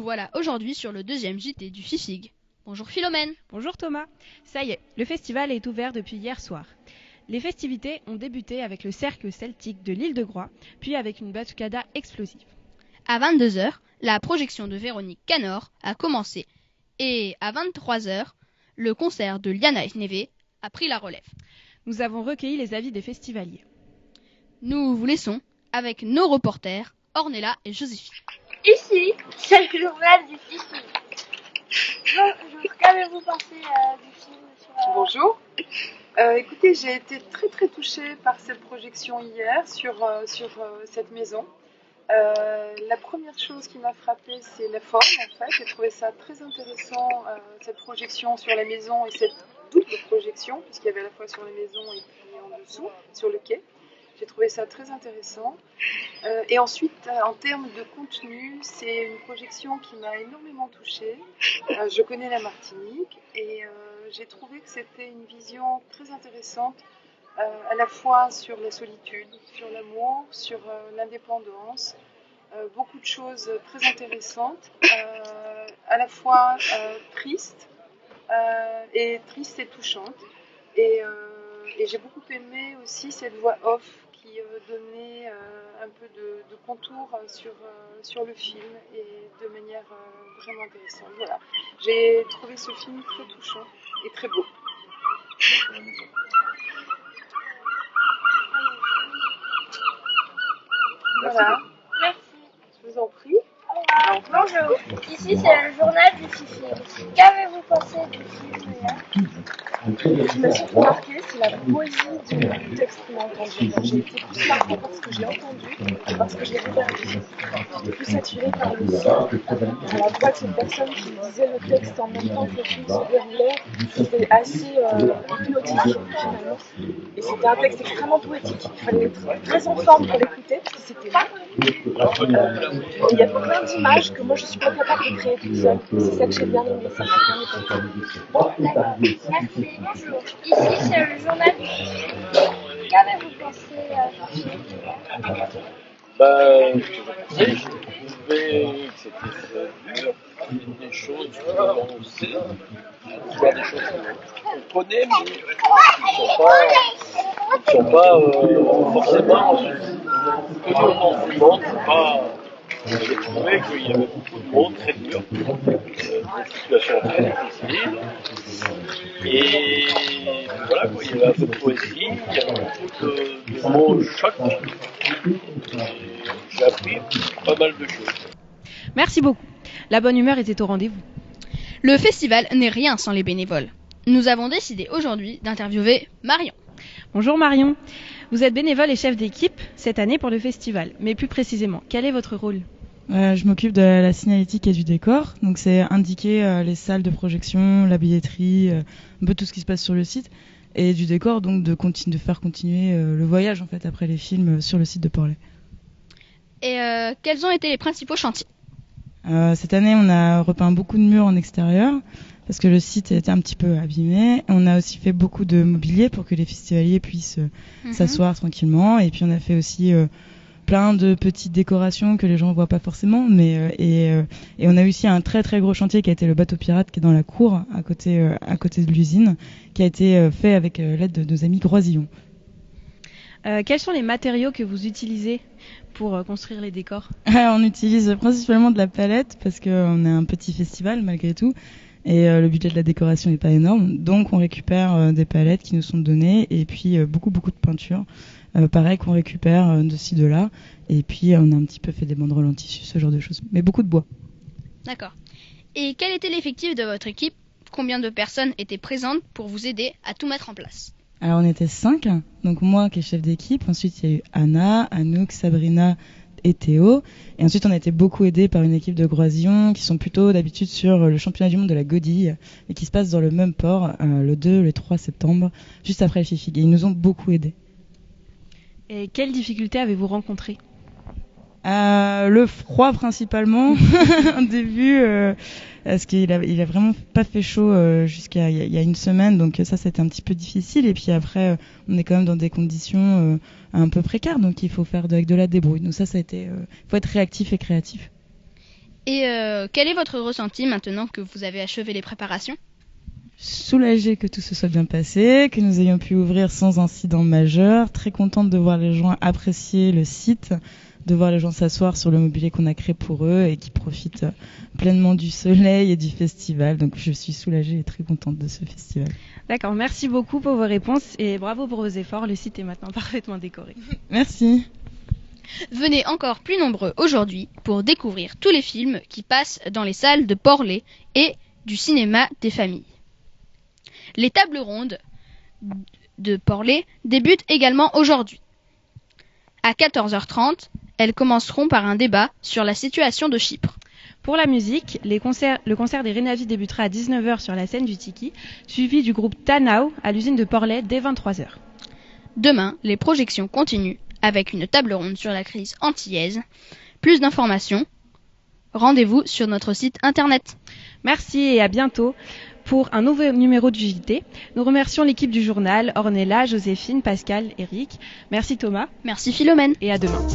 voilà aujourd'hui sur le deuxième JT du FIFIG. Bonjour Philomène. Bonjour Thomas. Ça y est, le festival est ouvert depuis hier soir. Les festivités ont débuté avec le cercle celtique de l'île de Groix, puis avec une batucada explosive. À 22h, la projection de Véronique Canor a commencé et à 23h, le concert de Liana Neve a pris la relève. Nous avons recueilli les avis des festivaliers. Nous vous laissons avec nos reporters Ornella et Joséphine. Ici, c'est le journal du FIFIG. Bonjour, qu'avez-vous pensé du film Bonjour. Écoutez, j'ai été très touchée par cette projection hier sur cette maison. La première chose qui m'a frappée, c'est la forme en fait. J'ai trouvé ça très intéressant, cette projection sur la maison et cette double projection, puisqu'il y avait à la fois sur la maison et puis en dessous, sur le quai. J'ai trouvé ça très intéressant. Et ensuite, en termes de contenu, c'est une projection qui m'a énormément touchée. Je connais la Martinique et j'ai trouvé que c'était une vision très intéressante, à la fois sur la solitude, sur l'amour, sur l'indépendance. Beaucoup de choses très intéressantes, à la fois tristes et touchantes. Et j'ai beaucoup aimé aussi cette voix off qui donnait un peu de contour sur le film et de manière vraiment intéressante. Voilà. J'ai trouvé ce film très touchant et très beau. Voilà. Merci. Je vous en prie. Bonjour, ici c'est le journal du FIFIG. Qu'avez-vous pensé du film hier? Ce qui m'a surtout marqué, c'est la poésie du texte qu'on a entendu. J'ai été plus marquée parce que je l'ai entendu que parce que je l'ai regardé. J'étais plus attirée par le son, par la voix de cette personne qui disait le texte en même temps que le film se déroulait. C'était assez hypnotique finalement. Et c'était un texte extrêmement poétique. Il fallait être très en forme pour l'écouter parce que c'était là. Il y a plein d'images que moi je suis pas capable de créer toute seule. C'est ça que j'ai bien aimé, ça m'a bien étonné. D'accord, merci. Bonjour, ici c'est le journal du FIFIG. Qu'avez-vous pensé du film hier? J'ai trouvé que c'était très dur, des choses qu'on sait, soit des choses qu'on connaît, mais qui ne sont pas forcément connues au nord du monde. J'ai trouvé qu'il y avait beaucoup de mots très durs, des situations très difficiles. Et voilà, quoi, il y avait un peu de poésie, il y avait beaucoup de mots chocs. J'ai appris pas mal de choses. Merci beaucoup. La bonne humeur était au rendez-vous. Le festival n'est rien sans les bénévoles. Nous avons décidé aujourd'hui d'interviewer Marion. Bonjour Marion. Vous êtes bénévole et chef d'équipe cette année pour le festival. Mais plus précisément, quel est votre rôle ? Je m'occupe de la signalétique et du décor. Donc c'est indiquer les salles de projection, la billetterie, un peu tout ce qui se passe sur le site. Et du décor, donc de faire continuer le voyage en fait après les films sur le site de Porlet. Et quels ont été les principaux chantiers ? Cette année, on a repeint beaucoup de murs en extérieur parce que le site était un petit peu abîmé. On a aussi fait beaucoup de mobilier pour que les festivaliers puissent s'asseoir tranquillement. Et puis on a fait aussi plein de petites décorations que les gens voient pas forcément. Et on a aussi un très très gros chantier qui a été le bateau pirate qui est dans la cour à côté de l'usine, qui a été fait avec l'aide de nos amis Groisillon. Quels sont les matériaux que vous utilisez pour construire les décors ? On utilise principalement de la palette parce qu'on est un petit festival malgré tout et le budget de la décoration n'est pas énorme. Donc on récupère des palettes qui nous sont données et puis beaucoup de peinture. Pareil qu'on récupère de ci de là. Et puis on a un petit peu fait des banderoles en tissu, ce genre de choses. Mais beaucoup de bois. D'accord. Et quel était l'effectif de votre équipe ? Combien de personnes étaient présentes pour vous aider à tout mettre en place ? Alors on était 5, donc moi qui est chef d'équipe, ensuite il y a eu Anna, Anouk, Sabrina et Théo, et ensuite on a été beaucoup aidés par une équipe de Groisillon qui sont plutôt d'habitude sur le championnat du monde de la Godille et qui se passe dans le même port le 2, le 3 septembre, juste après le FIFIG, et ils nous ont beaucoup aidés. Et quelles difficultés avez-vous rencontrées ? Le froid principalement au début parce qu'il a vraiment pas fait chaud jusqu'à il y a une semaine, donc ça c'était un petit peu difficile, et puis après on est quand même dans des conditions un peu précaires, donc il faut faire avec de la débrouille, donc ça a été faut être réactif et créatif. Et quel est votre ressenti maintenant que vous avez achevé les préparations? Soulagée que tout se soit bien passé, que nous ayons pu ouvrir sans incident majeur, très contente de voir les gens apprécier le site, de voir les gens s'asseoir sur le mobilier qu'on a créé pour eux et qui profitent pleinement du soleil et du festival. Donc je suis soulagée et très contente de ce festival. D'accord, merci beaucoup pour vos réponses et bravo pour vos efforts. Le site est maintenant parfaitement décoré. Merci. Venez encore plus nombreux aujourd'hui pour découvrir tous les films qui passent dans les salles de Porlet et du cinéma des familles. Les tables rondes de Porlet débutent également aujourd'hui. À 14h30, elles commenceront par un débat sur la situation de Chypre. Pour la musique, le concert des Rénavis débutera à 19h sur la scène du Tiki, suivi du groupe Tanao à l'usine de Porlet dès 23h. Demain, les projections continuent avec une table ronde sur la crise antillaise. Plus d'informations, rendez-vous sur notre site internet. Merci et à bientôt pour un nouveau numéro du JT. Nous remercions l'équipe du journal, Ornella, Joséphine, Pascal, Eric. Merci Thomas. Merci Philomène. Et à demain.